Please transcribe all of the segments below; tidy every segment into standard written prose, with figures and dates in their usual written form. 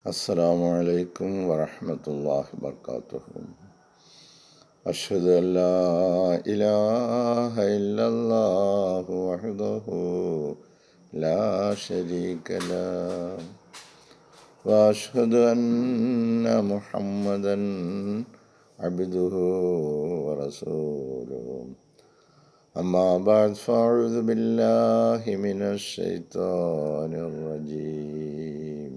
السلام عليكم ورحمة الله وبركاته. أشهد أن لا إله إلا الله وحده لا شريك له وأشهد أن محمدا عبده ورسوله. أما بعد فأعوذ بالله من الشيطان الرجيم.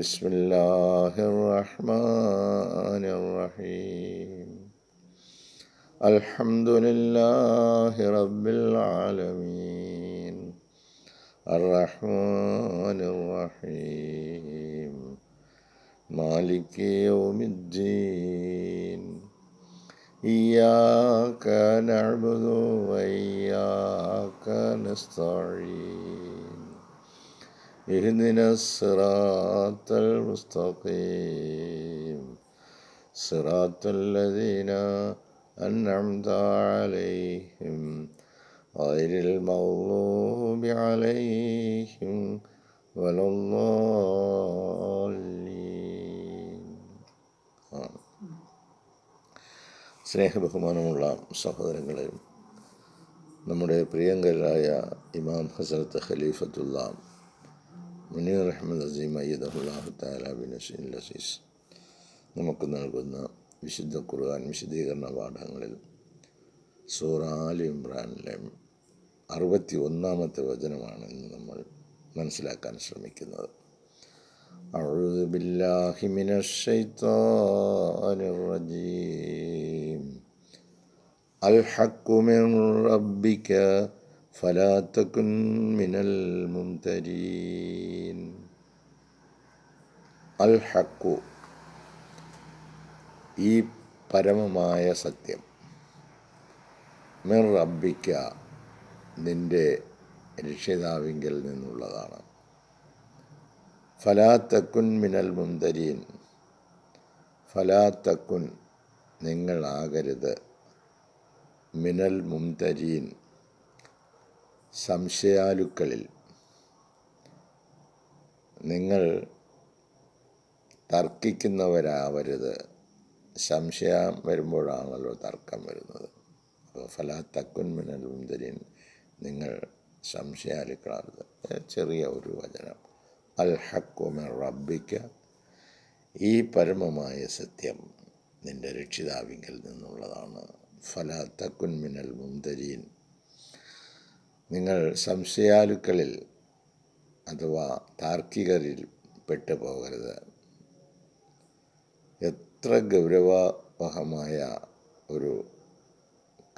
بسم الله الرحمن الرحيم. الحمد لله رب العالمين الرحمن الرحيم مالك يوم الدين. إياك نعبد وإياك نستعين. اهدنا الصراط المستقيم صراط الذين أنعمت عليهم غير المغضوب عليهم ولا الضالين. സ്നേഹബഹുമാനമുള്ള സഹോദരങ്ങളെ, നമ്മുടെ പ്രിയങ്കരായ ഇമാം ഹസ്രത്ത് ഖലീഫത്തുള്ള മുനീർ അഹമ്മദ് അസീം അയ്യദഹുല്ലാഹു തആല ബിനസ്രിൽ അസീസ് നമുക്ക് നൽകുന്ന വിശുദ്ധ ഖുർആൻ വിശദീകരണ പാഠങ്ങളിൽ സൂറ ആൽ ഇംറാനിലെ 61-ാമത്തെ വചനമാണ് ഇന്ന് നമ്മൾ മനസ്സിലാക്കാൻ ശ്രമിക്കുന്നത്. അഊദു ബില്ലാഹി മിനശ് ശൈത്വാനിർ റജീം. അൽ ഹഖ്ഖു മിൻ റബ്ബിക ഫലാ തകുൻ മിനൽ മുംതരീൻ. അൽ ഹഖ്ഖു, ഈ പരമമായ സത്യം, മിൻ റബ്ബിക, നിന്റെ രക്ഷിതാവിങ്കിൽ നിന്നുള്ളതാണ്. ഫലാ തകുൻ മിനൽ മുംതരീൻ, ഫലാ തകുൻ, നിങ്ങളാകരുത്, മിനൽ മുംതരീൻ, സംശയാലുക്കളിൽ, നിങ്ങൾ തർക്കിക്കുന്നവരാവരുത്. സംശയം വരുമ്പോഴാണല്ലോ തർക്കം വരുന്നത്. അപ്പോൾ ഫലാ തകുൻ മിനൽ മുംതരീൻ, നിങ്ങൾ സംശയാലുക്കളാവരുത്. ചെറിയ ഒരു വചനം. അൽ ഹഖ്ഖു മിൻ റബ്ബിക, ഈ പരമമായ സത്യം നിന്റെ രക്ഷിതാവിങ്കിൽ നിന്നുള്ളതാണ്. ഫലാ തകുൻ മിനൽ മുംതരീൻ, നിങ്ങൾ സംശയാലുക്കളിൽ അഥവാ താർക്കികരിൽ പെട്ടു പോകരുത്. എത്ര ഗൗരവമായ ഒരു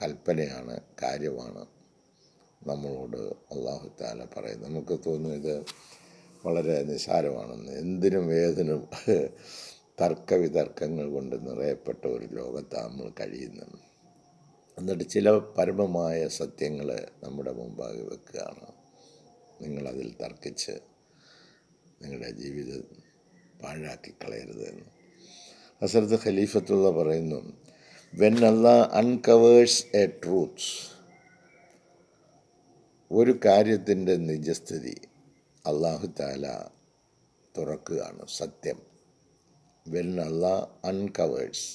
കൽപ്പനയാണ്, കാര്യമാണ് നമ്മളോട് അല്ലാഹു തആല പറയുന്നത്. നമുക്ക് തോന്നും ഇത് വളരെ നിസ്സാരമാണെന്ന്. എന്തിനും ഏതിനും തർക്കവിതർക്കങ്ങൾ കൊണ്ട് നിറയപ്പെട്ട ഒരു ലോകത്താണ് നമ്മൾ കഴിയുന്നത്. എന്നിട്ട് ചില പരമമായ സത്യങ്ങൾ നമ്മുടെ മുമ്പാകെ വെക്കുകയാണ്. നിങ്ങളതിൽ തർക്കിച്ച് നിങ്ങളുടെ ജീവിതം പാഴാക്കി കളയരുതെന്ന് ഹസ്രത്ത് ഖലീഫത്തുള്ള പറയുന്നു. When Allah uncovers A truth, ഒരു കാര്യത്തിൻ്റെ നിജസ്ഥിതി അല്ലാഹു തആല തുറക്കുകയാണ്, സത്യം. വെൻ അല്ലാഹ് അൺകവേഴ്സ്,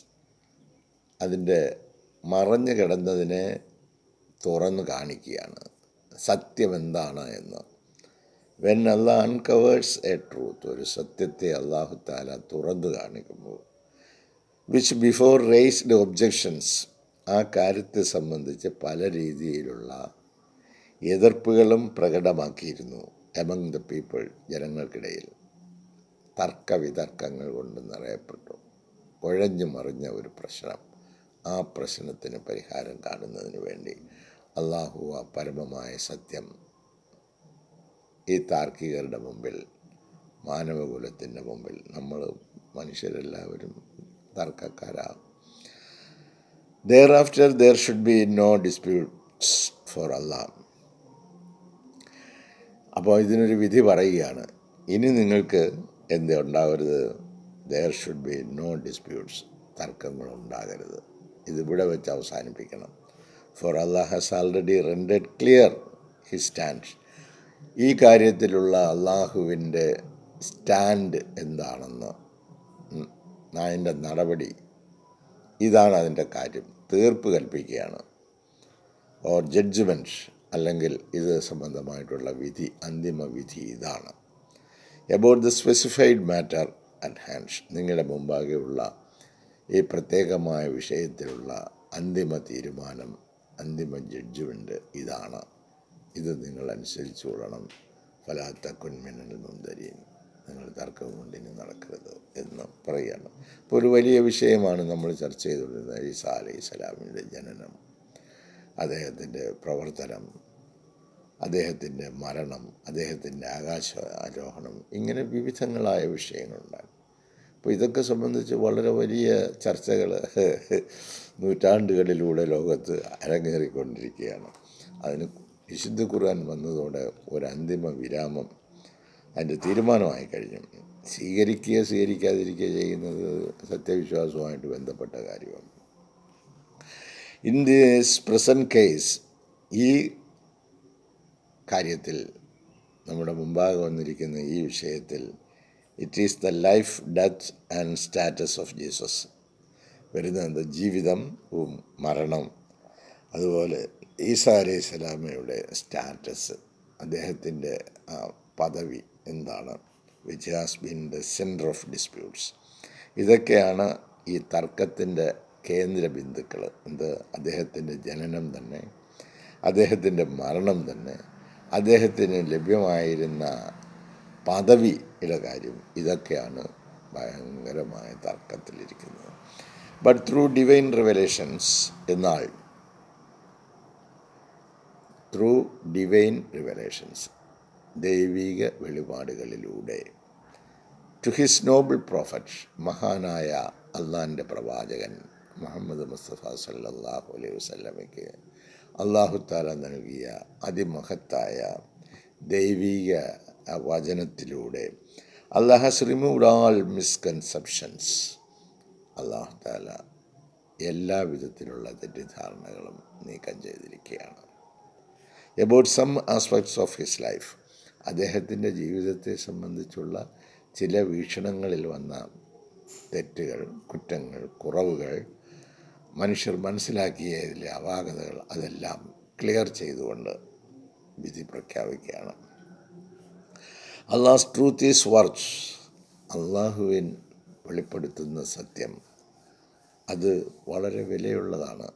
അതിൻ്റെ മറഞ്ഞു കിടന്നതിനെ തുറന്നു കാണിക്കുകയാണ്, സത്യം എന്താണ് എന്ന്. When Allah uncovers A truth, ഒരു സത്യത്തെ അല്ലാഹു തആല തുറന്നു കാണിക്കുമ്പോൾ, വിച്ച് ബിഫോർ റേസ്ഡ് ഒബ്ജെക്ഷൻസ്, ആ കാര്യത്തെ സംബന്ധിച്ച് പല രീതിയിലുള്ള എതിർപ്പുകളും പ്രകടമാക്കിയിരുന്നു. എമംഗ് ദ പീപ്പിൾ, ജനങ്ങൾക്കിടയിൽ തർക്കവിതർക്കങ്ങൾ കൊണ്ട് നിറയപ്പെട്ടു. കുഴഞ്ഞു മറിഞ്ഞ ഒരു പ്രശ്നം. ആ പ്രശ്നത്തിന് പരിഹാരം കാണുന്നതിന് വേണ്ടി അല്ലാഹു ആ പരമമായ സത്യം ഈ താർക്കികരുടെ മുമ്പിൽ, മാനവകുലത്തിൻ്റെ മുമ്പിൽ, നമ്മൾ മനുഷ്യരെല്ലാവരും തർക്കക്കാരാകും. Thereafter there should be no disputes for Allah. അപ്പോൾ ഇതിനൊരു വിധി പറയുകയാണ്. ഇനി നിങ്ങൾക്ക് എന്ത് ഉണ്ടാകരുത്? there should be no disputes, തർക്കങ്ങളുണ്ടാകരുത്. ഇതിവിടെ വെച്ച് അവസാനിപ്പിക്കണം. For Allah has already rendered clear his stand. ഈ കാര്യത്തിലുള്ള അള്ളാഹുവിൻ്റെ സ്റ്റാൻഡ് എന്താണെന്ന്, അതിൻ്റെ നടപടി, ഇതാണ് അതിൻ്റെ കാര്യം. തീർപ്പ് കൽപ്പിക്കുകയാണ്, ഓർ ജഡ്ജ്മെൻറ്റ്, അല്ലെങ്കിൽ ഇത് സംബന്ധമായിട്ടുള്ള വിധി, അന്തിമ വിധി ഇതാണ്. About the specified matter at hand, നിങ്ങളുടെ മുമ്പാകെയുള്ള ഈ പ്രത്യേകമായ വിഷയത്തിലുള്ള അന്തിമ തീരുമാനം, അന്തിമ ജഡ്ജ്മെൻറ്റ് ഇതാണ്. ഇത് നിങ്ങൾ അനുസരിച്ചു കൊള്ളണം. ഫലാ തകുൻ മിനൽ മുംതരീൻ, നിങ്ങൾ തർക്കം കൊണ്ട് ഇനി നടക്കരുത് എന്ന് പറയുകയാണ്. ഇപ്പോൾ ഒരു വലിയ വിഷയമാണ് നമ്മൾ ചർച്ച ചെയ്തുകൊണ്ടിരുന്നത്. ഈസാ അലൈഹിസ്സലാമിൻ്റെ ജനനം, അദ്ദേഹത്തിൻ്റെ പ്രവർത്തനം, അദ്ദേഹത്തിൻ്റെ മരണം, അദ്ദേഹത്തിൻ്റെ ആകാശാരോഹണം, ഇങ്ങനെ വിവിധങ്ങളായ വിഷയങ്ങളുണ്ടാകും. അപ്പോൾ ഇതൊക്കെ സംബന്ധിച്ച് വളരെ വലിയ ചർച്ചകൾ നൂറ്റാണ്ടുകളിലൂടെ ലോകത്ത് അരങ്ങേറിക്കൊണ്ടിരിക്കുകയാണ്. അതിന് വിശുദ്ധ ഖുർആൻ വന്നതോടെ ഒരു അന്തിമ വിരാമം, അതിൻ്റെ തീരുമാനമായി കഴിഞ്ഞു. സ്വീകരിക്കാതിരിക്കുക ചെയ്യുന്നത് സത്യവിശ്വാസവുമായിട്ട് ബന്ധപ്പെട്ട കാര്യമാണ്. ഇൻ ദിസ് പ്രസൻറ്റ് കേസ്, ഈ കാര്യത്തിൽ, നമ്മുടെ മുമ്പാകെ വന്നിരിക്കുന്ന ഈ വിഷയത്തിൽ, it is the life, death and status of Jesus. വരുന്നത് ജീവിതവും മരണം, അതുപോലെ ഈസാ അലൈഹിസ്സലാമയുടെ സ്റ്റാറ്റസ്, അദ്ദേഹത്തിൻ്റെ പദവി എന്താണ്, which has been the centre of disputes. ഇതൊക്കെയാണ് ഈ തർക്കത്തിൻ്റെ കേന്ദ്ര ബിന്ദുക്കൾ. അദ്ദേഹത്തിൻ്റെ ജനനം തന്നെ, അദ്ദേഹത്തിൻ്റെ മരണം തന്നെ, അദ്ദേഹത്തിന് ലഭ്യമായിരുന്ന പദവിയുടെ കാര്യം, ഇതൊക്കെയാണ് ഭയങ്കരമായ തർക്കത്തിലിരിക്കുന്നത്. ബട്ട് ത്രൂ ഡിവൈൻ റിവലേഷൻസ്, എന്നാൽ ത്രൂ ഡിവൈൻ റിവലേഷൻസ്, ദൈവിക വെളിപാടുകളിലൂടെ, ടു ഹിസ് നോബിൾ പ്രോഫറ്റ്, മഹാനായ അള്ളാഹിൻ്റെ പ്രവാചകൻ മുഹമ്മദ് മുസ്തഫ സല്ലല്ലാഹു അലൈഹി വസല്ലമയ്ക്ക് അല്ലാഹു തആല നൽകിയ അതിമഹത്തായ ദൈവിക വചനത്തിലൂടെ, Allah has removed all misconceptions, അല്ലാഹു തആല എല്ലാ വിധത്തിലുള്ള തെറ്റിദ്ധാരണകളും നീക്കം ചെയ്തിരിക്കുകയാണ്. About some aspects of his life, അദ്ദേഹത്തിൻ്റെ ജീവിതത്തെ സംബന്ധിച്ചുള്ള ചില വീക്ഷണങ്ങളിൽ വന്ന തെറ്റുകൾ, കുറ്റങ്ങൾ, കുറവുകൾ, മനുഷ്യർ മനസ്സിലാക്കിയതിലെ അപാകതകൾ, അതെല്ലാം ക്ലിയർ ചെയ്തുകൊണ്ട് വിധി പ്രഖ്യാപിക്കുകയാണ്. അള്ളാഹ്സ് ട്രൂത്ത് ഈസ് വർത്ത്, അള്ളാഹുവിൻ വെളിപ്പെടുത്തുന്ന സത്യം അത് വളരെ വിലയുള്ളതാണ്.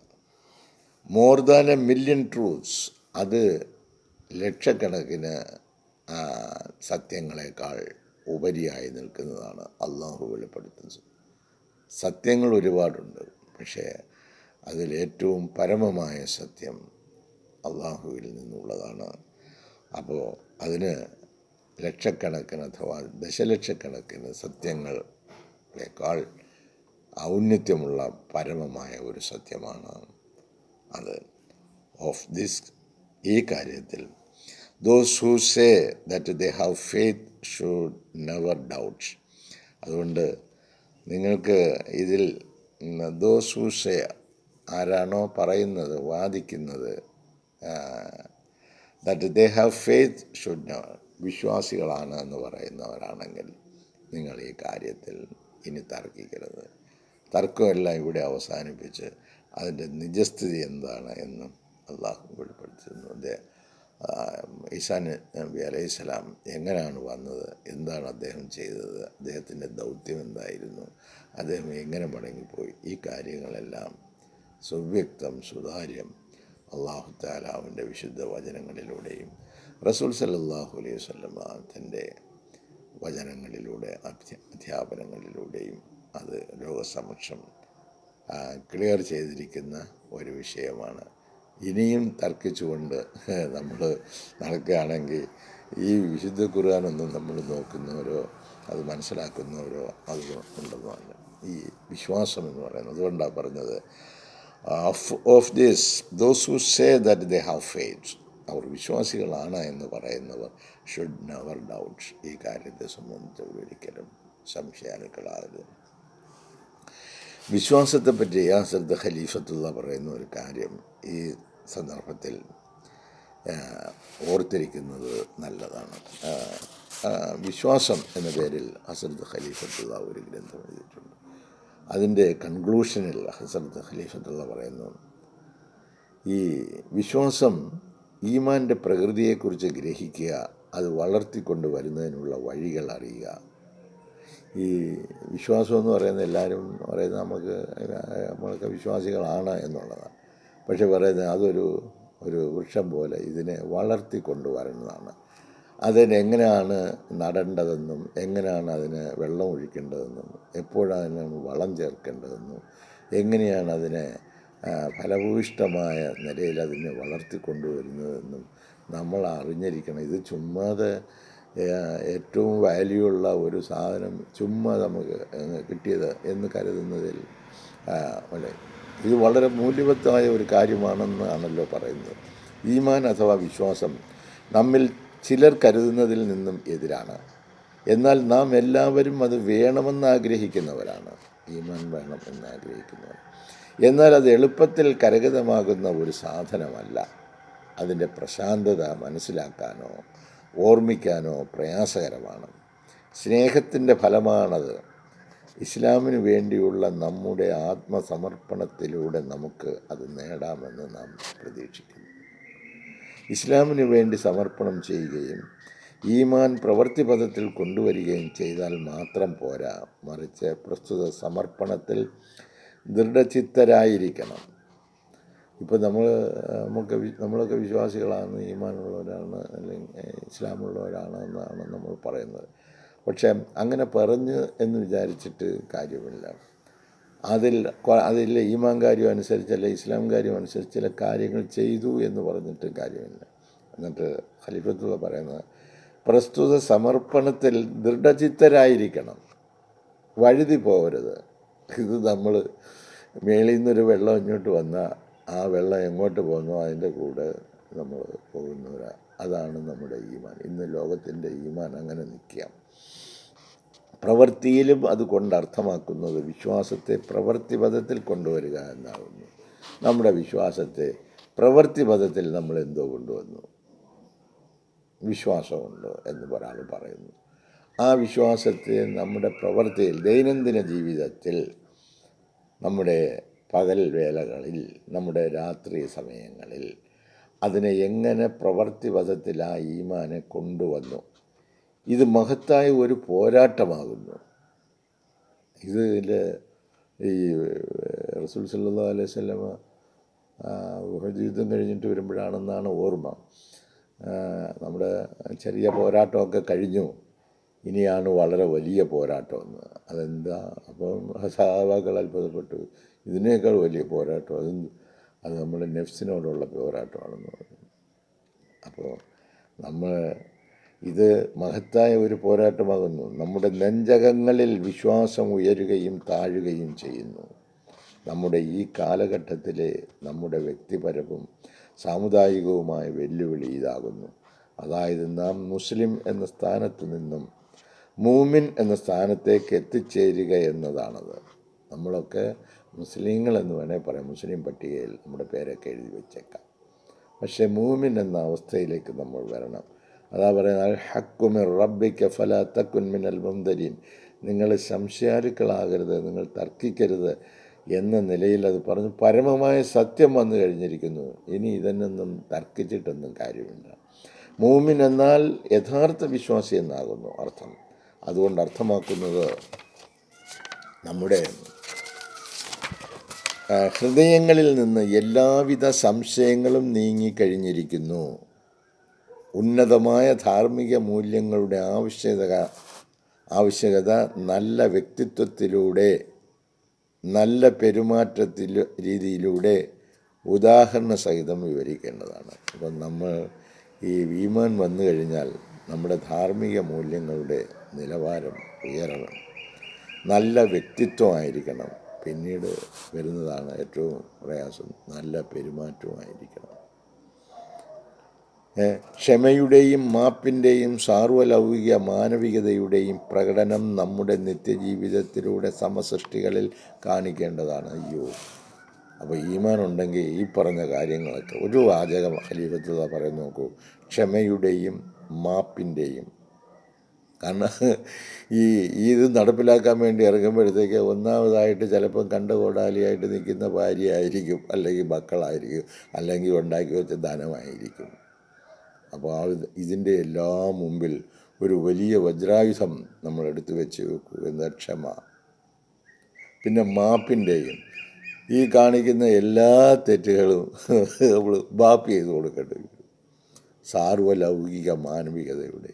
More than a million truths, അത് ലക്ഷക്കണക്കിന് സത്യങ്ങളെക്കാൾ ഉപരിയായി നിൽക്കുന്നതാണ് അള്ളാഹു വെളിപ്പെടുത്തുന്നത്. സത്യങ്ങൾ ഒരുപാടുണ്ട്, പക്ഷേ അതിലേറ്റവും പരമമായ സത്യം അള്ളാഹുവിൽ നിന്നുള്ളതാണ്. അപ്പോൾ അതിന് ലക്ഷക്കണക്കിന് അഥവാ ദശലക്ഷക്കണക്കിന് സത്യങ്ങളെക്കാൾ ഔന്നത്യമുള്ള പരമമായ ഒരു സത്യമാണ് അത്. ഓഫ് ദിസ്, ഈ കാര്യത്തിൽ, those who say that they have faith should never doubt. അതുകൊണ്ട് നിങ്ങൾക്ക് ഇതിൽ ദോസ് ഹൂ സേ, ആരാണോ പറയുന്നത്, വാദിക്കുന്നത്, that they have faith should never, വിശ്വാസികളാണ് എന്ന് പറയുന്നവരാണെങ്കിൽ നിങ്ങൾ ഈ കാര്യത്തിൽ ഇനി തർക്കിക്കരുത്. തർക്കമെല്ലാം ഇവിടെ അവസാനിപ്പിച്ച് അതിൻ്റെ നിജസ്ഥിതി എന്താണ് എന്ന് അള്ളാഹു വെളിപ്പെടുത്തുന്നു. ഈസാ നബി അലൈഹിസ്സലാം എങ്ങനെയാണ് വന്നത്, എന്താണ് അദ്ദേഹം ചെയ്തത്, അദ്ദേഹത്തിൻ്റെ ദൗത്യം എന്തായിരുന്നു, അദ്ദേഹം എങ്ങനെ മടങ്ങിപ്പോയി, ഈ കാര്യങ്ങളെല്ലാം സുവ്യക്തം, സുതാര്യം അള്ളാഹു തആലാവിൻ്റെ വിശുദ്ധ വചനങ്ങളിലൂടെയും റസൂൽ സല്ലല്ലാഹു അലൈഹി വസല്ലമ തൻ്റെ വചനങ്ങളിലൂടെ, അധ്യാപനങ്ങളിലൂടെയും അത് ലോകസമക്ഷം ക്ലിയർ ചെയ്തിരിക്കുന്ന ഒരു വിഷയമാണ്. ഇനിയും തർക്കിച്ചുകൊണ്ട് നമ്മൾ നടക്കുകയാണെങ്കിൽ ഈ വിശുദ്ധ ഖുർആനൊന്നും നമ്മൾ നോക്കുന്നവരോ അത് മനസ്സിലാക്കുന്നവരോ അത് ഉണ്ടെന്നല്ല. ഈ വിശ്വാസം എന്ന് പറയുന്നത്, അതുകൊണ്ടാണ് പറഞ്ഞത്, of this those who say that they have faith, അവർ വിശ്വാസികളാണ് എന്ന് പറയുന്നവർ ഷുഡ് നെവർ ഡൗട്ട്, ഈ കാര്യത്തെ സംബന്ധിച്ച് ഒരിക്കലും സംശയാലുക്കളാകരുത്. വിശ്വാസത്തെപ്പറ്റി യാസർദ് ഖലീഫത്തുള്ള പറയുന്ന ഒരു കാര്യം ഈ സന്ദർഭത്തിൽ ഓർത്തിരിക്കുന്നത് നല്ലതാണ്. വിശ്വാസം എന്ന പേരിൽ ഹസ്രത്ത് ഖലീഫത്തുള്ള ഒരു ഗ്രന്ഥം എഴുതിയിട്ടുണ്ട്. അതിൻ്റെ കൺക്ലൂഷനിൽ ഹസ്രത്ത് ഖലീഫത്തുള്ള പറയുന്നു, ഈ വിശ്വാസം ഈമാൻ്റെ പ്രകൃതിയെക്കുറിച്ച് ഗ്രഹിക്കുക, അത് വളർത്തിക്കൊണ്ട് വരുന്നതിനുള്ള വഴികൾ അറിയുക. ഈ വിശ്വാസം എന്ന് പറയുന്നത് എല്ലാവരും പറയുന്നത് നമ്മളൊക്കെ വിശ്വാസികളാണ് എന്നുള്ളതാണ്. പക്ഷെ പറയുന്നത് ഒരു വൃക്ഷം പോലെ ഇതിനെ വളർത്തിക്കൊണ്ട് വരുന്നതാണ്. അതിനെങ്ങനെയാണ് നടേണ്ടതെന്നും എങ്ങനെയാണ് അതിന് വെള്ളം ഒഴിക്കേണ്ടതെന്നും എപ്പോഴാണ് വളം ചേർക്കേണ്ടതെന്നും എങ്ങനെയാണ് അതിനെ ഫലഭൂയിഷ്ടമായ നിലയിൽ അതിനെ വളർത്തിക്കൊണ്ടുവരുന്നതെന്നും നമ്മൾ അറിഞ്ഞിരിക്കണം. ഇത് ചുമ്മാതെ ഏറ്റവും വാല്യൂ ഉള്ള ഒരു സാധനം ചുമ്മാ നമുക്ക് കിട്ടിയത് എന്ന് കരുതുന്നതിൽ ഇത് വളരെ മൂല്യവത്തായ ഒരു കാര്യമാണെന്നാണല്ലോ പറയുന്നത്. ഈമാൻ അഥവാ വിശ്വാസം നമ്മിൽ ചിലർ കരുതുന്നതിൽ നിന്നും എതിരാണ്. എന്നാൽ നാം എല്ലാവരും അത് വേണമെന്ന് ആഗ്രഹിക്കുന്നവരാണ്. ഈമാൻ വേണം എന്ന് ആഗ്രഹിക്കുന്നവർ. എന്നാൽ അത് എളുപ്പത്തിൽ കരഗതമാകുന്ന ഒരു സാധനമല്ല. അതിൻ്റെ പ്രശാന്തത മനസ്സിലാക്കാനോ ഓർമ്മിക്കാനോ പ്രയാസകരമാണ്. സ്നേഹത്തിൻ്റെ ഫലമാണത്. ഇസ്ലാമിന് വേണ്ടിയുള്ള നമ്മുടെ ആത്മസമർപ്പണത്തിലൂടെ നമുക്ക് അത് നേടാമെന്ന് നാം പ്രതീക്ഷിക്കുന്നു. ഇസ്ലാമിന് വേണ്ടി സമർപ്പണം ചെയ്യുകയും ഈമാൻ പ്രവൃത്തിപഥത്തിൽ കൊണ്ടുവരികയും ചെയ്താൽ മാത്രം പോരാ, മറിച്ച് പ്രസ്തുത സമർപ്പണത്തിൽ ദൃഢചിത്തരായിരിക്കണം. ഇപ്പോൾ നമ്മളൊക്കെ വിശ്വാസികളാണ്, ഈമാനുള്ളവരാണ്, അല്ലെങ്കിൽ ഇസ്ലാമുള്ളവരാണ് എന്നാണ് നമ്മൾ പറയുന്നത്. പക്ഷേ അങ്ങനെ പറഞ്ഞ് എന്ന് വിചാരിച്ചിട്ട് കാര്യമില്ല. അതിൽ ഈമാൻ കാര്യം അനുസരിച്ച് അല്ലെ ഇസ്ലാം കാര്യം അനുസരിച്ച് ചില കാര്യങ്ങൾ ചെയ്തു എന്ന് പറഞ്ഞിട്ട് കാര്യമില്ല. എന്നിട്ട് ഖലീഫത്തുള്ള പറയുന്നത്, പ്രസ്തുത സമർപ്പണത്തിൽ ദൃഢചിത്തരായിരിക്കണം, വഴുതി പോകരുത്. ഇത് നമ്മൾ മേളിൽ നിന്നൊരു വെള്ളം ഇങ്ങോട്ട് വന്നാൽ ആ വെള്ളം എങ്ങോട്ട് പോകുന്നോ അതിൻ്റെ കൂടെ നമ്മൾ പോകുന്നവരാ. അതാണ് നമ്മുടെ ഈമാൻ. ഇന്ന് ലോകത്തിൻ്റെ ഈമാൻ അങ്ങനെ നിൽക്കാം. പ്രവൃത്തിയിലും അതുകൊണ്ട് അർത്ഥമാക്കുന്നത് വിശ്വാസത്തെ പ്രവൃത്തിപഥത്തിൽ കൊണ്ടുവരിക എന്നാകുന്നു. നമ്മുടെ വിശ്വാസത്തെ പ്രവൃത്തിപഥത്തിൽ നമ്മൾ എന്തോ കൊണ്ടുവന്നു, വിശ്വാസമുണ്ട് എന്ന് ഒരാൾ പറയുന്നു. ആ വിശ്വാസത്തെ നമ്മുടെ പ്രവൃത്തിയിൽ, ദൈനംദിന ജീവിതത്തിൽ, നമ്മുടെ പകൽ വേളകളിൽ, നമ്മുടെ രാത്രി സമയങ്ങളിൽ അതിനെ എങ്ങനെ പ്രവൃത്തിപഥത്തിൽ ആ ഈമാനെ കൊണ്ടുവന്നു. ഇത് മഹത്തായ ഒരു പോരാട്ടമാകുന്നു. ഇതിൽ ഈ റസൂൽ സല്ലല്ലാഹു അലൈഹി വസല്ലമ ഉഹദ് യുദ്ധം കഴിഞ്ഞിട്ട് വരുമ്പോഴാണെന്നാണ് ഓർമ്മ, നമ്മുടെ ചെറിയ പോരാട്ടമൊക്കെ കഴിഞ്ഞു, ഇനിയാണ് വളരെ വലിയ പോരാട്ടമെന്ന്. അതെന്താ? അപ്പം സഹാബാക്കൾ അത്ഭുതപ്പെട്ടു. ഇതിനേക്കാൾ വലിയ പോരാട്ടം അത് നമ്മുടെ നെഫ്സിനോടുള്ള പോരാട്ടമാണെന്ന് പറഞ്ഞു. അപ്പോൾ ഇത് മഹത്തായ ഒരു പോരാട്ടമാകുന്നു. നമ്മുടെ നെഞ്ചകങ്ങളിൽ വിശ്വാസം ഉയരുകയും താഴുകയും ചെയ്യുന്നു. നമ്മുടെ ഈ കാലഘട്ടത്തിലെ നമ്മുടെ വ്യക്തിപരവും സാമുദായികവുമായ വെല്ലുവിളി ഇതാകുന്നു. അതായത് നാം മുസ്ലിം എന്ന സ്ഥാനത്ത് നിന്നും മൂമിൻ എന്ന സ്ഥാനത്തേക്ക് എത്തിച്ചേരുക എന്നതാണത്. നമ്മളൊക്കെ മുസ്ലിങ്ങൾ എന്ന് വേണേൽ പറയാം. മുസ്ലിം പട്ടികയിൽ നമ്മുടെ പേരൊക്കെ എഴുതി വെച്ചേക്കാം. പക്ഷേ മൂമിൻ എന്ന അവസ്ഥയിലേക്ക് നമ്മൾ വരണം. അതാ പറയുന്നത്, അൽ ഹഖ്ഖു മിർ റബ്ബിക ഫലാ തകുൻ മിനൽ മുംതരീൻ. നിങ്ങൾ സംശയാലുക്കളാകരുത്, നിങ്ങൾ തർക്കിക്കരുത് എന്ന നിലയിൽ അത് പറഞ്ഞു. പരമമായ സത്യം വന്നു കഴിഞ്ഞിരിക്കുന്നു. ഇനി ഇതിനൊന്നും തർക്കിച്ചിട്ടൊന്നും കാര്യമില്ല. മൂമിൻ എന്നാൽ യഥാർത്ഥ വിശ്വാസി എന്നാകുന്നു അർത്ഥം. അതുകൊണ്ട് അർത്ഥമാക്കുന്നത് നമ്മുടെ ഹൃദയങ്ങളിൽ നിന്ന് എല്ലാവിധ സംശയങ്ങളും നീങ്ങിക്കഴിഞ്ഞിരിക്കുന്നു. ഉന്നതമായ ധാർമ്മിക മൂല്യങ്ങളുടെ ആവശ്യകത നല്ല വ്യക്തിത്വത്തിലൂടെ, നല്ല രീതിയിലൂടെ ഉദാഹരണ സഹിതം വിവരിക്കേണ്ടതാണ്. അപ്പം നമ്മൾ ഈ ഈമാൻ വന്നു കഴിഞ്ഞാൽ നമ്മുടെ ധാർമ്മിക മൂല്യങ്ങളുടെ നിലവാരം ഉയരണം, നല്ല വ്യക്തിത്വമായിരിക്കണം. പിന്നീട് വരുന്നതാണ് ഏറ്റവും പ്രയാസം, നല്ല പെരുമാറ്റമായിരിക്കണം. ക്ഷമയുടെയും മാപ്പിൻ്റെയും സാർവലൗകിക മാനവികതയുടെയും പ്രകടനം നമ്മുടെ നിത്യജീവിതത്തിലൂടെ സമസൃഷ്ടികളിൽ കാണിക്കേണ്ടതാണ്. അപ്പോൾ ഈമാൻ ഉണ്ടെങ്കിൽ ഈ പറഞ്ഞ കാര്യങ്ങളൊക്കെ, ഒരു വാചകം ഖലീഫത്തുള്ള പറയുന്നു നോക്കൂ, ക്ഷമയുടെയും മാപ്പിൻ്റെയും കാരണം ഈ ഇത് നടപ്പിലാക്കാൻ വേണ്ടി ഇറങ്ങുമ്പോഴത്തേക്ക് ഒന്നാമതായിട്ട് ചിലപ്പം കണ്ട കോടാലിയായിട്ട് നിൽക്കുന്ന ഭാര്യയായിരിക്കും, അല്ലെങ്കിൽ മക്കളായിരിക്കും, അല്ലെങ്കിൽ ഉണ്ടാക്കി വെച്ച ധനമായിരിക്കും. അപ്പോൾ ഇതിൻ്റെ എല്ലാം മുമ്പിൽ ഒരു വലിയ വജ്രായുധം നമ്മൾ എടുത്തു വെച്ച് വെക്കുക, എന്താ? ക്ഷമ. പിന്നെ മാപ്പിൻ്റെയും ഈ കാണിക്കുന്ന എല്ലാ തെറ്റുകളും നമ്മൾ മാപ്പ് ചെയ്ത് കൊടുക്കേണ്ടി വരും. സാർവലൗകിക മാനവികതയുടെ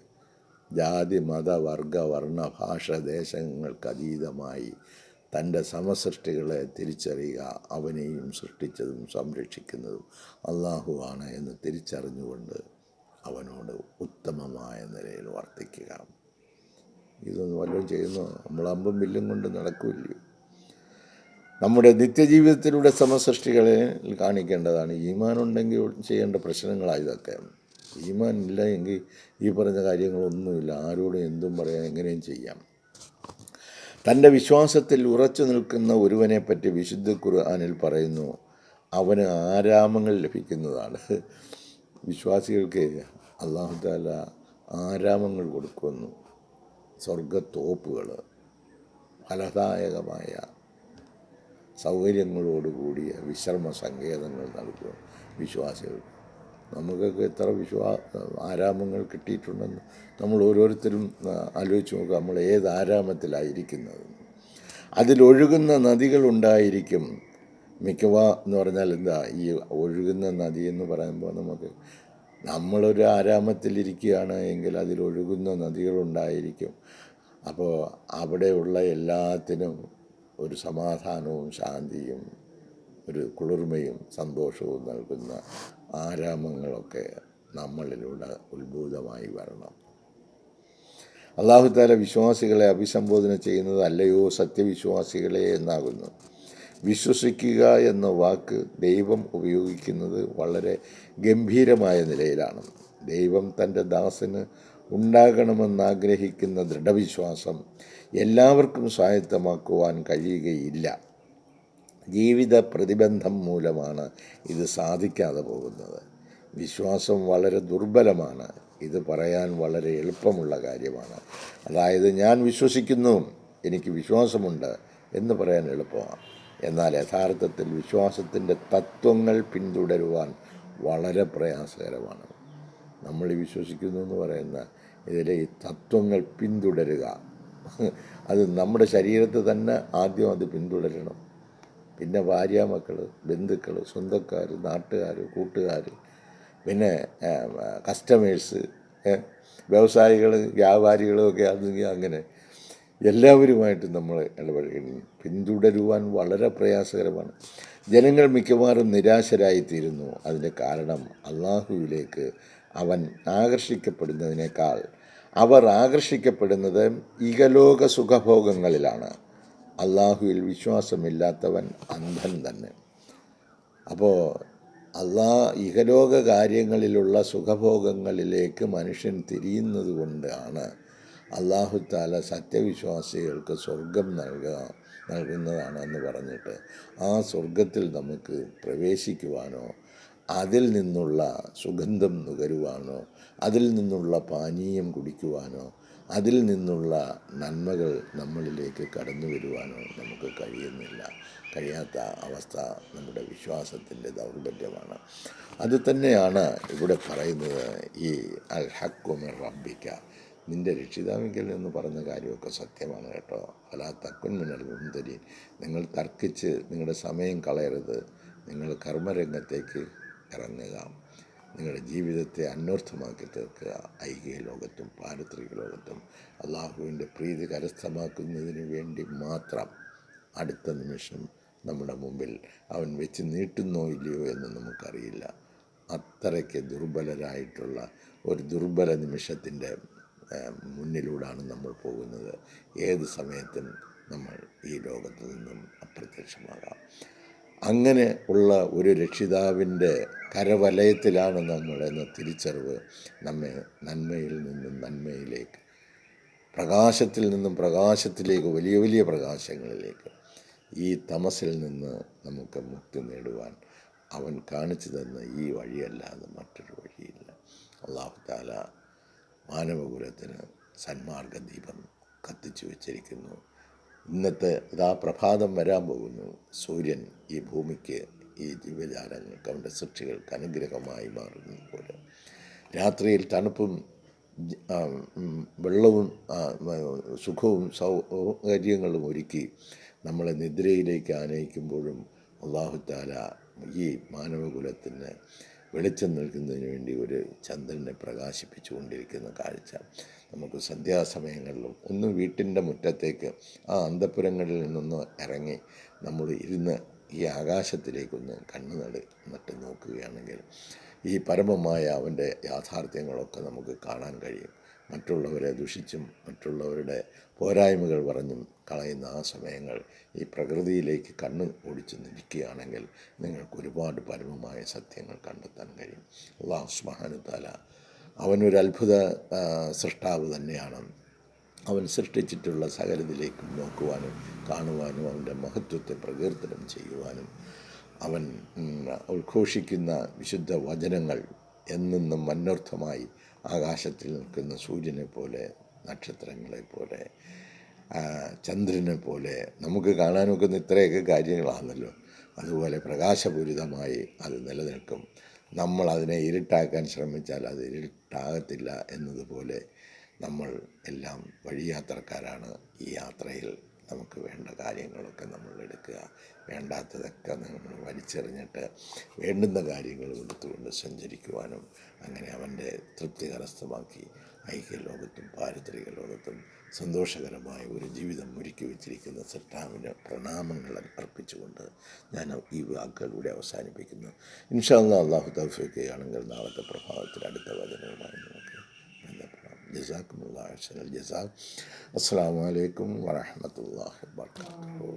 ജാതി മത വർഗ വർണ്ണ ഭാഷ ദേശങ്ങൾക്കതീതമായി തൻ്റെ സമസൃഷ്ടികളെ തിരിച്ചറിയുക, അവനെയും സൃഷ്ടിച്ചതും സംരക്ഷിക്കുന്നതും അള്ളാഹുവാണ് എന്ന് തിരിച്ചറിഞ്ഞുകൊണ്ട് അവനോട് ഉത്തമമായ നിലയിൽ വർത്തിക്കുക. ഇതൊന്നും വല്ലതും ചെയ്യുന്നു? നമ്മൾ അമ്പും വില്ലും കൊണ്ട് നടക്കില്ലയോ? നമ്മുടെ നിത്യജീവിതത്തിലൂടെ സമസൃഷ്ടികളെ കാണിക്കേണ്ടതാണ്. ഈമാനുണ്ടെങ്കിൽ ചെയ്യേണ്ട പ്രശ്നങ്ങളാണ് ഇതൊക്കെ. ഈമാൻ ഇല്ല എങ്കിൽ ഈ പറഞ്ഞ കാര്യങ്ങളൊന്നുമില്ല. ആരോടും എന്തും പറയാം, എങ്ങനെയും ചെയ്യാം. തൻ്റെ വിശ്വാസത്തിൽ ഉറച്ചു നിൽക്കുന്ന ഒരുവനെ പറ്റി വിശുദ്ധ ഖുർആനിൽ പറയുന്നു, അവന് ആരാമങ്ങൾ ലഭിക്കുന്നതാണ്. വിശ്വാസികൾക്ക് അല്ലാഹു തആല ആരാമങ്ങൾ കൊടുക്കുന്നു, സ്വർഗത്തോപ്പുകൾ, ഫലദായകമായ സൗകര്യങ്ങളോടുകൂടിയ വിശ്രമ സങ്കേതങ്ങൾ നൽകും വിശ്വാസികൾക്ക്. നമുക്കൊക്കെ എത്ര ആരാമങ്ങൾ കിട്ടിയിട്ടുണ്ടെന്ന് നമ്മൾ ഓരോരുത്തരും ആലോചിച്ച് നോക്കുക. നമ്മൾ ഏത് ആരാമത്തിലായിരിക്കുന്നത്? അതിലൊഴുകുന്ന നദികളുണ്ടായിരിക്കും. എന്ന് പറഞ്ഞാൽ എന്താ? ഈ ഒഴുകുന്ന നദി എന്ന് പറയുമ്പോൾ നമ്മളൊരു ആരാമത്തിലിരിക്കുകയാണ് എങ്കിൽ അതിലൊഴുകുന്ന നദികളുണ്ടായിരിക്കും. അപ്പോൾ അവിടെയുള്ള എല്ലാത്തിനും ഒരു സമാധാനവും ശാന്തിയും ഒരു കുളിർമയും സന്തോഷവും നൽകുന്ന ആരാമങ്ങളൊക്കെ നമ്മളിലൂടെ ഉത്ഭൂതമായി വരണം. അല്ലാഹു തആല വിശ്വാസികളെ അഭിസംബോധന ചെയ്യുന്നത് അല്ലയോ സത്യവിശ്വാസികളെ എന്നാകുന്നു. വിശ്വസിക്കുക എന്ന വാക്ക് ദൈവം ഉപയോഗിക്കുന്നത് വളരെ ഗംഭീരമായ നിലയിലാണ്. ദൈവം തൻ്റെ ദാസന് ഉണ്ടാകണമെന്നാഗ്രഹിക്കുന്ന ദൃഢവിശ്വാസം എല്ലാവർക്കും സ്വായത്തമാക്കുവാൻ കഴിയുകയില്ല. ജീവിത പ്രതിബന്ധം മൂലമാണ് ഇത് സാധിക്കാതെ പോകുന്നത്. വിശ്വാസം വളരെ ദുർബലമാണ്. ഇത് പറയാൻ വളരെ എളുപ്പമുള്ള കാര്യമാണ്. അതായത് ഞാൻ വിശ്വസിക്കുന്നു, എനിക്ക് വിശ്വാസമുണ്ട് എന്ന് പറയാൻ എളുപ്പമാണ്. എന്നാൽ യഥാർത്ഥത്തിൽ വിശ്വാസത്തിൻ്റെ തത്വങ്ങൾ പിന്തുടരുവാൻ വളരെ പ്രയാസകരമാണ്. നമ്മൾ വിശ്വസിക്കുന്നു എന്ന് പറയുന്ന ഇതിലെ ഈ തത്വങ്ങൾ പിന്തുടരുക, അത് നമ്മുടെ ശരീരത്തിൽ തന്നെ ആദ്യം അത് പിന്തുടരണം. പിന്നെ ഭാര്യ, മക്കൾ, ബന്ധുക്കൾ, സ്വന്തക്കാർ, നാട്ടുകാർ, കൂട്ടുകാർ, പിന്നെ കസ്റ്റമേഴ്സ്, വ്യവസായികൾ, വ്യാപാരികളും ഒക്കെ ആണെങ്കിൽ അങ്ങനെ എല്ലാവരുമായിട്ട് നമ്മൾ ഇടപഴകി പിന്തുടരുവാൻ വളരെ പ്രയാസകരമാണ്. ജനങ്ങൾ മിക്കവാറും നിരാശരായിത്തീരുന്നു. അതിൻ്റെ കാരണം അള്ളാഹുവിലേക്ക് അവൻ ആകർഷിക്കപ്പെടുന്നതിനേക്കാൾ അവർ ആകർഷിക്കപ്പെടുന്നത് ഇഹലോക സുഖഭോഗങ്ങളിലാണ്. അള്ളാഹുവിൽ വിശ്വാസമില്ലാത്തവൻ അന്ധൻ തന്നെ. അപ്പോൾ ഇഹലോക കാര്യങ്ങളിലുള്ള സുഖഭോഗങ്ങളിലേക്ക് മനുഷ്യൻ തിരിയുന്നത് കൊണ്ടാണ് അല്ലാഹു തആല സത്യവിശ്വാസികൾക്ക് സ്വർഗം നൽകുന്നതാണ് എന്ന് പറഞ്ഞിട്ട് ആ സ്വർഗത്തിൽ നമുക്ക് പ്രവേശിക്കുവാനോ അതിൽ നിന്നുള്ള സുഗന്ധം നുകരുവാനോ അതിൽ നിന്നുള്ള പാനീയം കുടിക്കുവാനോ അതിൽ നിന്നുള്ള നന്മകൾ നമ്മളിലേക്ക് കടന്നു വരുവാനോ നമുക്ക് കഴിയാത്ത അവസ്ഥ നമ്മുടെ വിശ്വാസത്തിൻ്റെ ദൗർബല്യമാണ്. അത് തന്നെയാണ് ഇവിടെ പറയുന്നത്. ഈ അൽ ഹഖ്ഖു മിർ റബ്ബിക, നിൻ്റെ രക്ഷിതാവിങ്കിൽ നിന്ന് പറഞ്ഞ കാര്യമൊക്കെ സത്യമാണ് കേട്ടോ. അലാ തക്കുൻ മിനൽ മുംതരീൻ, നിങ്ങൾ തർക്കിച്ച് നിങ്ങളുടെ സമയം കളയരുത്. നിങ്ങൾ കർമ്മരംഗത്തേക്ക് ഇറങ്ങുക, നിങ്ങളുടെ ജീവിതത്തെ അന്വർത്ഥമാക്കി തീർക്കുക. ഐഹിക ലോകത്തും പാരത്രിക ലോകത്തും അള്ളാഹുവിൻ്റെ പ്രീതി കരസ്ഥമാക്കുന്നതിന് വേണ്ടി മാത്രം. അടുത്ത നിമിഷം നമ്മുടെ മുമ്പിൽ അവൻ വെച്ച് നീട്ടുന്നോ ഇല്ലയോ എന്ന് നമുക്കറിയില്ല. അത്രയ്ക്ക് ദുർബലരായിട്ടുള്ള ഒരു ദുർബല നിമിഷത്തിൻ്റെ മുന്നിലൂടെയാണ് നമ്മൾ പോകുന്നത്. ഏത് സമയത്തും നമ്മൾ ഈ ലോകത്ത് നിന്നും അപ്രത്യക്ഷമാകാം. അങ്ങനെ ഉള്ള ഒരു രക്ഷിതാവിൻ്റെ കരവലയത്തിലാണ് നമ്മളെന്ന തിരിച്ചറിവ് നമ്മെ നന്മയിൽ നിന്നും നന്മയിലേക്ക്, പ്രകാശത്തിൽ നിന്നും പ്രകാശത്തിലേക്ക്, വലിയ വലിയ പ്രകാശങ്ങളിലേക്ക്, ഈ തമസിൽ നിന്ന് നമുക്ക് മുക്തി നേടുവാൻ അവൻ കാണിച്ചു തന്ന ഈ വഴിയല്ലാതെ മറ്റൊരു വഴിയില്ല. അല്ലാഹു തആല മാനവകുലത്തിന് സന്മാർഗ ദീപം കത്തിച്ചു വച്ചിരിക്കുന്നു. ഇന്നത്തെ ഇതാ പ്രഭാതം വരാൻ പോകുന്നു. സൂര്യൻ ഈ ഭൂമിക്ക്, ഈ ജീവജാലങ്ങൾക്ക്, അവൻ്റെ സൃഷ്ടികൾക്ക് അനുഗ്രഹമായി മാറുന്നത് പോലെ രാത്രിയിൽ തണുപ്പും വെള്ളവും സുഖവും സൗകര്യങ്ങളും ഒരുക്കി നമ്മളെ നിദ്രയിലേക്ക് ആനയിക്കുമ്പോഴും അല്ലാഹു തആല ഈ മാനവകുലത്തിന് വെളിച്ചം നൽകുന്നതിന് വേണ്ടി ഒരു ചന്ദ്രനെ പ്രകാശിപ്പിച്ചു കൊണ്ടിരിക്കുന്ന കാഴ്ച നമുക്ക് സന്ധ്യാസമയങ്ങളിലും ഒന്ന് വീട്ടിൻ്റെ മുറ്റത്തേക്ക് ആ അന്തഃപുരങ്ങളിൽ നിന്നൊന്ന് ഇറങ്ങി നമ്മൾ ഇരുന്ന് ഈ ആകാശത്തിലേക്കൊന്ന് കണ്ണു നട്ട് നോക്കുകയാണെങ്കിൽ ഈ പരമമായ അവൻ്റെ യാഥാർത്ഥ്യങ്ങളൊക്കെ നമുക്ക് കാണാൻ കഴിയും. മറ്റുള്ളവരെ ദുഷിച്ചും മറ്റുള്ളവരുടെ പോരായ്മകൾ പറഞ്ഞും കളയുന്ന ആ സമയങ്ങൾ ഈ പ്രകൃതിയിലേക്ക് കണ്ണ് ഓടിച്ച് നിൽക്കുകയാണെങ്കിൽ നിങ്ങൾക്ക് ഒരുപാട് പരമമായ സത്യങ്ങൾ കണ്ടെത്താൻ കഴിയും. അല്ലാഹു സുബ്ഹാനഹു തആല അവനൊരു അത്ഭുത സൃഷ്ടാവ് തന്നെയാണ്. അവൻ സൃഷ്ടിച്ചിട്ടുള്ള സകലത്തിലേക്കും നോക്കുവാനും കാണുവാനും അവൻ്റെ മഹത്വത്തെ പ്രകീർത്തനം ചെയ്യുവാനും അവൻ ഉദ്ഘോഷിക്കുന്ന വിശുദ്ധ വചനങ്ങൾ എന്നെന്നും മന്വർത്ഥമായി ആകാശത്തിൽ നിൽക്കുന്ന സൂര്യനെ പോലെ, നക്ഷത്രങ്ങളെ പോലെ, ചന്ദ്രനെ പോലെ നമുക്ക് കാണാനൊക്കുന്ന ഇത്രയൊക്കെ കാര്യങ്ങളാണല്ലോ. അതുപോലെ പ്രകാശപൂരിതമായി അത് നിലനിൽക്കും. നമ്മൾ അതിനെ ഇരുട്ടാക്കാൻ ശ്രമിച്ചാൽ അത് ഇരുട്ടാകത്തില്ല എന്നതുപോലെ നമ്മൾ എല്ലാം വഴിയാത്രക്കാരാണ്. ഈ യാത്രയിൽ നമുക്ക് വേണ്ട കാര്യങ്ങളൊക്കെ നമ്മൾ എടുക്കുക, വേണ്ടാത്തതൊക്കെ നമ്മൾ വലിച്ചെറിഞ്ഞിട്ട് വേണ്ടുന്ന കാര്യങ്ങൾ എടുത്തുകൊണ്ട് സഞ്ചരിക്കുവാനും അങ്ങനെ അവൻ്റെ തൃപ്തി കരസ്ഥമാക്കി ഐക്യലോകത്തും പാരിത്രിക ലോകത്തും സന്തോഷകരമായ ഒരു ജീവിതം ഒരുക്കി വച്ചിരിക്കുന്ന സൃഷ്ടാവിന് പ്രണാമങ്ങൾ അർപ്പിച്ചുകൊണ്ട് ഞാൻ ഈ വാക്കുകളിലൂടെ അവസാനിപ്പിക്കുന്നു. ഇൻഷാ അല്ലാഹ് അല്ലാഹു തൗഫീഖ് ചെയ്യുകയാണെങ്കിൽ നാളത്തെ പ്രഭാതത്തിൽ അടുത്ത വചനവുമായി നമുക്ക് ബന്ധപ്പെടാം. ജസാക്കുമുല്ലാഹു അഹ്സനൽ ജസാ. അസ്സലാമു അലൈക്കും വറഹ്മത്തുള്ളാഹി വബറകാതുഹു.